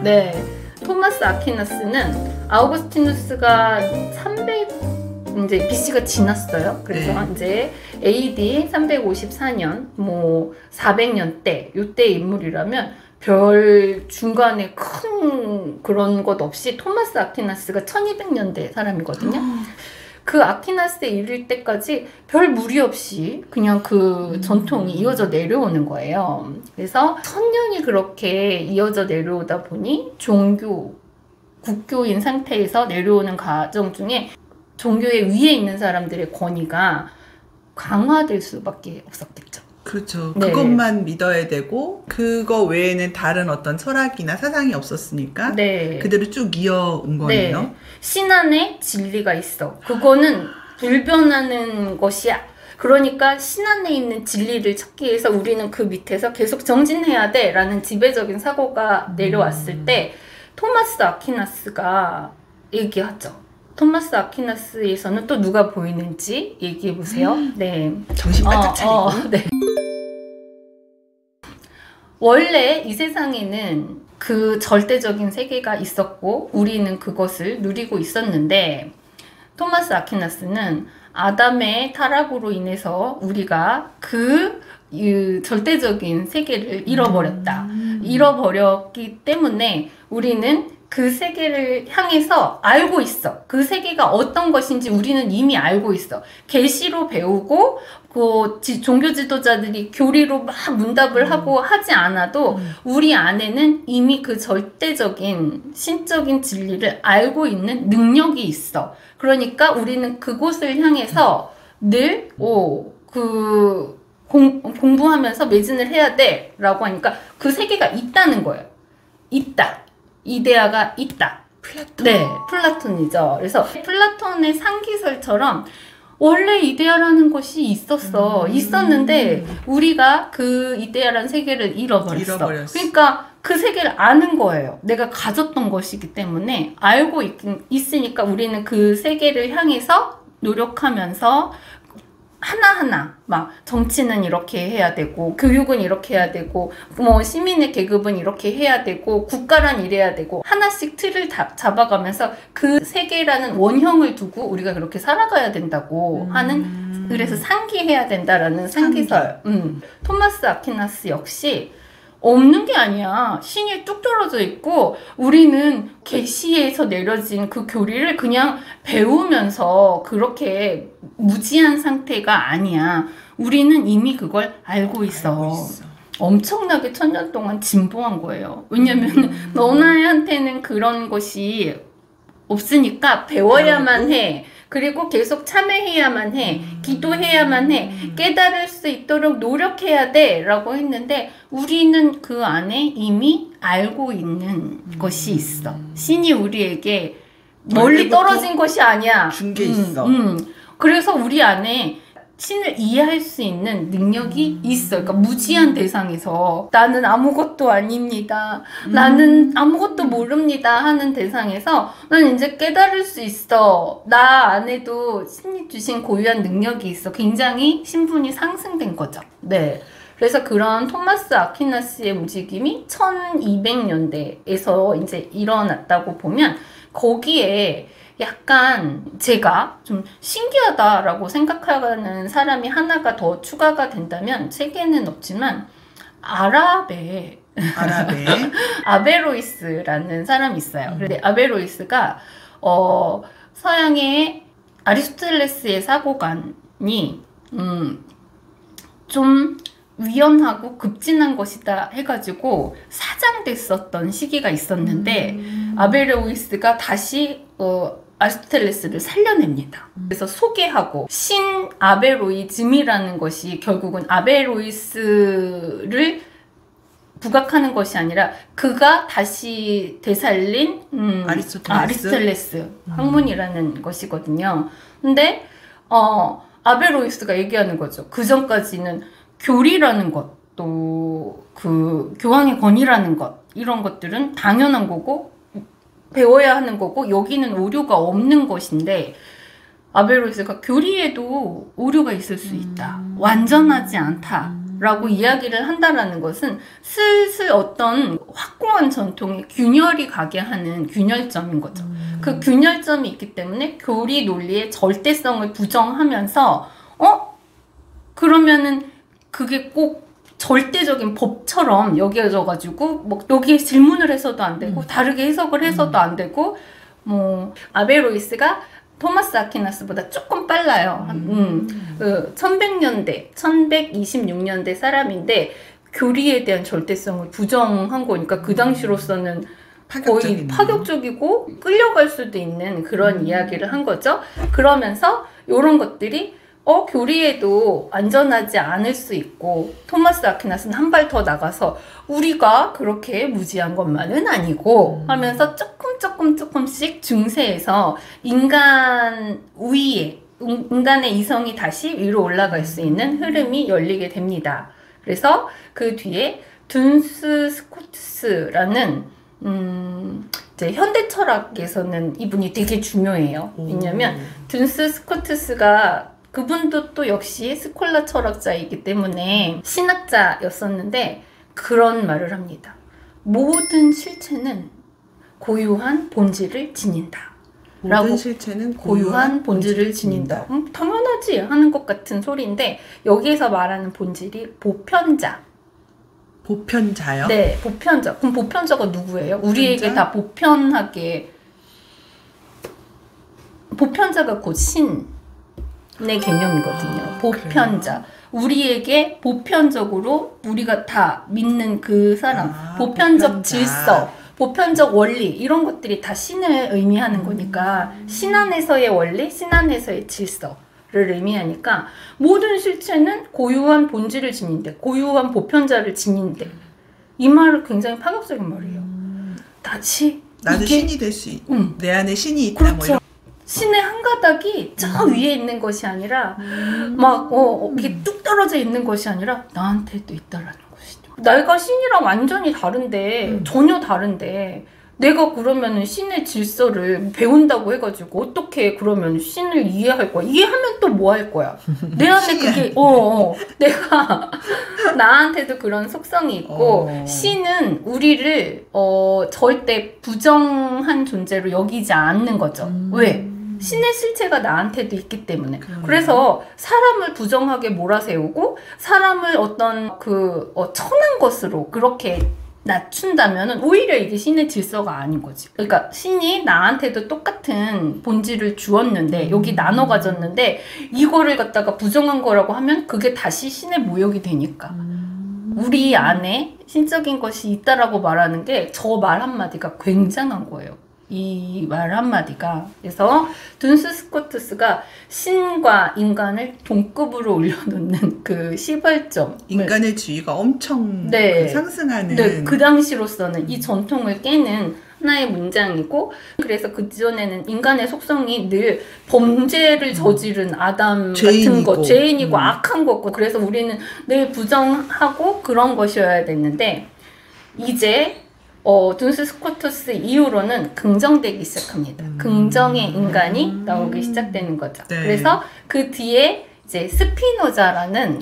네, 토마스 아퀴나스는 아우구스티누스가 300 이제 BC가 지났어요. 그래서 네. 이제 AD 354년 뭐 400년대 요때 인물이라면 별 중간에 큰 그런 것 없이 토마스 아퀴나스가 1200년대 사람이거든요. 그 아퀴나스에 이를 때까지 별 무리 없이 그냥 그 전통이 이어져 내려오는 거예요. 그래서 1000년이 그렇게 이어져 내려오다 보니 국교인 상태에서 내려오는 과정 중에 종교의 위에 있는 사람들의 권위가 강화될 수밖에 없었겠죠. 그렇죠. 네. 그것만 믿어야 되고 그거 외에는 다른 어떤 철학이나 사상이 없었으니까 네. 그대로 쭉 이어온 거네요. 네. 신 안에 진리가 있어. 그거는 불변하는 것이야. 그러니까 신 안에 있는 진리를 찾기 위해서 우리는 그 밑에서 계속 정진해야 돼 라는 지배적인 사고가 내려왔을 때 토마스 아퀴나스가 얘기하죠. 토마스 아퀴나스에서는 또 누가 보이는지 얘기해 보세요. 네. 정신 바짝 차리고. 네. 원래 이 세상에는 그 절대적인 세계가 있었고 우리는 그것을 누리고 있었는데 토마스 아퀴나스는 아담의 타락으로 인해서 우리가 그 절대적인 세계를 잃어버렸다. 잃어버렸기 때문에 우리는 그 세계를 향해서 알고 있어. 그 세계가 어떤 것인지 우리는 이미 알고 있어. 계시로 배우고 그 종교 지도자들이 교리로 막 문답을 하고 하지 않아도 우리 안에는 이미 그 절대적인 신적인 진리를 알고 있는 능력이 있어. 그러니까 우리는 그곳을 향해서 늘 공부하면서 매진을 해야 돼 라고 하니까 그 세계가 있다는 거예요. 있다. 이데아가 있다. 플라톤. 네, 플라톤이죠. 그래서 플라톤의 상기설처럼 원래 이데아라는 것이 있었는데 우리가 그 이데아라는 세계를 잃어버렸어. 그러니까 그 세계를 아는 거예요. 내가 가졌던 것이기 때문에 알고 있으니까 우리는 그 세계를 향해서 노력하면서 하나하나 막 정치는 이렇게 해야 되고 교육은 이렇게 해야 되고 뭐 시민의 계급은 이렇게 해야 되고 국가란 이래야 되고 하나씩 틀을 잡아가면서 그 세계라는 원형을 두고 우리가 그렇게 살아가야 된다고 하는 그래서 상기해야 된다라는 상기설. 토마스 아퀴나스 역시 없는 게 아니야. 신이 뚝 떨어져 있고 우리는 계시에서 내려진 그 교리를 그냥 배우면서 그렇게 무지한 상태가 아니야. 우리는 이미 그걸 알고 있어. 엄청나게 1000년 동안 진보한 거예요. 왜냐면 너네한테는 그런 것이 없으니까 배워야만 해. 그리고 계속 참여해야만 해. 기도해야만 해. 깨달을 수 있도록 노력해야 돼. 라고 했는데 우리는 그 안에 이미 알고 있는 것이 있어. 신이 우리에게 멀리 떨어진 것이 아니야. 준 게 있어. 그래서 우리 안에 신을 이해할 수 있는 능력이 있어. 그러니까 무지한 대상에서 나는 아무것도 아닙니다. 나는 아무것도 모릅니다 하는 대상에서 난 이제 깨달을 수 있어. 나 안에도 신이 주신 고유한 능력이 있어. 굉장히 신분이 상승된 거죠. 네. 그래서 그런 토마스 아퀴나스의 움직임이 1200년대에서 이제 일어났다고 보면 거기에 약간 제가 좀 신기하다라고 생각하는 사람이 하나가 더 추가가 된다면 책에는 없지만 아베로이스라는 사람이 있어요. 근데 아베로이스가 서양의 아리스토텔레스의 사고관이 좀 위험하고 급진한 것이다 해가지고 사장됐었던 시기가 있었는데 아베로이스가 다시 아리스토텔레스를 살려냅니다. 그래서 소개하고 신 아베로이즘이라는 것이 결국은 아베로이스를 부각하는 것이 아니라 그가 다시 되살린 아리스토텔레스 학문이라는 것이거든요. 근데 아베로이스가 얘기하는 거죠. 그 전까지는 교리라는 것, 또 그 교황의 권위라는 것, 이런 것들은 당연한 거고 배워야 하는 거고 여기는 오류가 없는 것인데 아베로이스가 교리에도 오류가 있을 수 있다. 완전하지 않다. 라고 이야기를 한다라는 것은 슬슬 어떤 확고한 전통의 균열이 가게 하는 균열점인 거죠. 그 균열점이 있기 때문에 교리 논리의 절대성을 부정하면서 그러면은 그게 꼭 절대적인 법처럼 여겨져가지고 뭐 여기에 질문을 해서도 안 되고 다르게 해석을 해서도 안 되고 뭐 아베로이스가 토마스 아퀴나스보다 조금 빨라요. 1100년대, 1126년대 사람인데 교리에 대한 절대성을 부정한 거니까 그 당시로서는 거의 파격적이고 끌려갈 수도 있는 그런 이야기를 한 거죠. 그러면서 이런 것들이 교리에도 안전하지 않을 수 있고 토마스 아퀴나스는 한 발 더 나가서 우리가 그렇게 무지한 것만은 아니고 하면서 조금씩 중세에서 인간 위에 인간의 이성이 다시 위로 올라갈 수 있는 흐름이 열리게 됩니다. 그래서 그 뒤에 둔스 스코투스라는 이제 현대 철학에서는 이분이 되게 중요해요. 왜냐면 둔스 스코투스가 그분도 또 역시 스콜라 철학자이기 때문에 신학자였었는데 그런 말을 합니다. 모든 실체는 고유한 본질을 지닌다. 모든 실체는 고유한 본질을 지닌다. 당연하지 하는 것 같은 소리인데 여기에서 말하는 본질이 보편자. 보편자요? 네, 보편자. 그럼 보편자가 누구예요? 보편자? 우리에게 다 보편하게 보편자가 곧 신의 개념이거든요. 보편자. 그래요? 우리에게 보편적으로 우리가 다 믿는 그 사람, 보편적 질서, 보편적 원리 이런 것들이 다 신을 의미하는 거니까 신 안에서의 원리, 신 안에서의 질서를 의미하니까 모든 실체는 고유한 본질을 지닌대, 고유한 보편자를 지닌대. 이 말은 굉장히 파격적인 말이에요. 나도 신이 될 수 있. 내 안에 신이 있다. 그렇죠. 뭐 이런. 신의 한 가닥이 저 위에 있는 것이 아니라 막 이렇게 뚝 떨어져 있는 것이 아니라 나한테도 있다라는 것이죠. 내가 신이랑 완전히 다른데 전혀 다른데 내가 그러면은 신의 질서를 배운다고 해가지고 어떻게 그러면 신을 이해할 거야? 이해하면 또 뭐 할 거야? 내 안에 그게 내가 나한테도 그런 속성이 있고 신은 우리를 절대 부정한 존재로 여기지 않는 거죠. 왜? 신의 실체가 나한테도 있기 때문에. 그래서 사람을 부정하게 몰아세우고 사람을 어떤 천한 것으로 그렇게 낮춘다면 오히려 이게 신의 질서가 아닌 거지. 그러니까 신이 나한테도 똑같은 본질을 주었는데 여기 나눠 가졌는데 이거를 갖다가 부정한 거라고 하면 그게 다시 신의 모욕이 되니까. 우리 안에 신적인 것이 있다라고 말하는 게 저 말 한마디가 굉장한 거예요. 이 말 한마디가. 그래서 둔스 스코투스가 신과 인간을 동급으로 올려놓는 그 시발점. 인간의 지위가 엄청 상승하는. 그 당시로서는 이 전통을 깨는 하나의 문장이고, 그래서 그전에는 인간의 속성이 늘 범죄를 저지른 아담 같은 것, 죄인이고 악한 거고, 그래서 우리는 늘 부정하고 그런 것이어야 됐는데, 이제 둔스 스코투스 이후로는 긍정되기 시작합니다. 긍정의 인간이 나오기 시작되는 거죠. 그래서 그 뒤에 이제 스피노자라는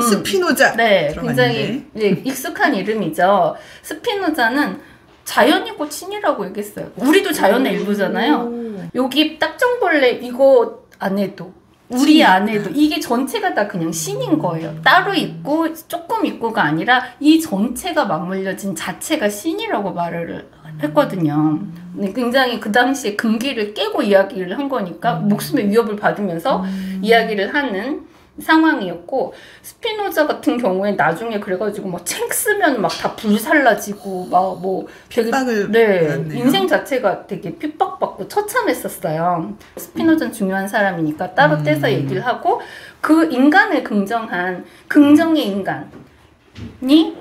스피노자. 네, 굉장히 익숙한 이름이죠. 스피노자는 자연이고 신이라고 얘기했어요. 우리도 자연의 일부잖아요. 여기 딱정벌레 이거 안에도 우리 안에도 이게 전체가 다 그냥 신인 거예요. 따로 있고 조금 있고가 아니라 이 전체가 맞물려진 자체가 신이라고 말을 했거든요. 굉장히 그 당시에 금기를 깨고 이야기를 한 거니까 목숨의 위협을 받으면서 이야기를 하는 상황이었고, 스피노자 같은 경우에 나중에 그래가지고 막 책 쓰면 막 다 불살라지고 막 뭐 되게 인생 자체가 되게 핍박받고 처참했었어요. 스피노자는 중요한 사람이니까 따로 떼서 얘기를 하고, 그 인간을 긍정한 긍정의 인간이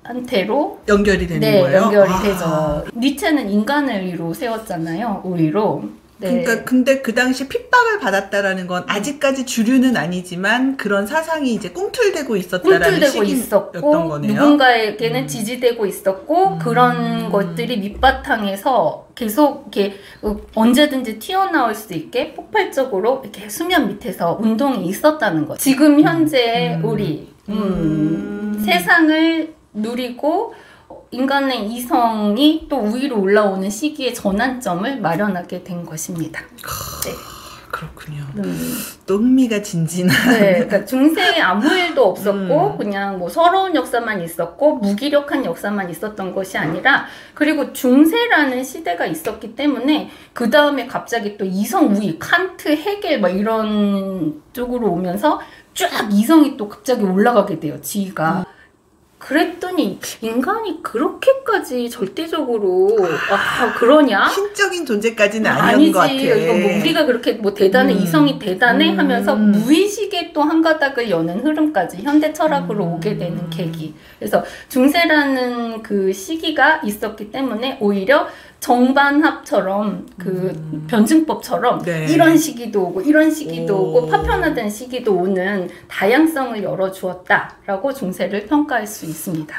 니체한테로 연결이 되는 거예요? 연결이 되죠. 니체는 인간을 위로 세웠잖아요. 우리로. 네. 그러니까 근데 그 당시 핍박을 받았다라는 건 아직까지 주류는 아니지만 그런 사상이 이제 꿈틀대고 있었다라는 시기였던 거네요. 누군가에게는 지지되고 있었고 그런 것들이 밑바탕에서 계속 이렇게 언제든지 튀어나올 수 있게 폭발적으로 이렇게 수면 밑에서 운동이 있었다는 거죠. 지금 현재 우리 세상을 누리고 인간의 이성이 또 위로 올라오는 시기의 전환점을 마련하게 된 것입니다. 네. 그렇군요. 또 흥미가 진진한. 네, 그러니까 중세에 아무 일도 없었고 그냥 뭐 서러운 역사만 있었고 무기력한 역사만 있었던 것이 아니라 그리고 중세라는 시대가 있었기 때문에 그 다음에 갑자기 또 이성 우위, 칸트, 헤겔 막 이런 쪽으로 오면서 쫙 이성이 또 갑자기 올라가게 돼요. 지위가. 그랬더니 인간이 그렇게까지 절대적으로 그러냐? 신적인 존재까지는 아니었던 것 같아. 이거 뭐 우리가 그렇게 뭐 대단해 이성이 대단해 하면서 무의식의 또 한 가닥을 여는 흐름까지 현대 철학으로 오게 되는 계기. 그래서 중세라는 그 시기가 있었기 때문에 오히려 정반합처럼 그 변증법처럼 네. 이런 시기도 오고 이런 시기도 오고 파편화된 시기도 오는 다양성을 열어주었다라고 중세를 평가할 수 있습니다.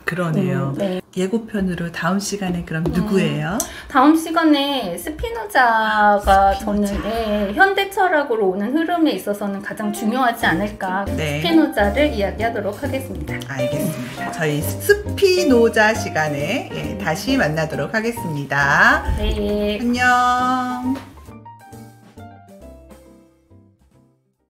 그러네요. 네. 예고편으로 다음 시간에 그럼 누구예요? 다음 시간에 스피노자가 저는 현대 철학으로 오는 흐름에 있어서는 가장 중요하지 않을까. 네. 스피노자를 이야기하도록 하겠습니다. 알겠습니다. 저희 스피노자 시간에 다시 만나도록 하겠습니다. 네. 안녕.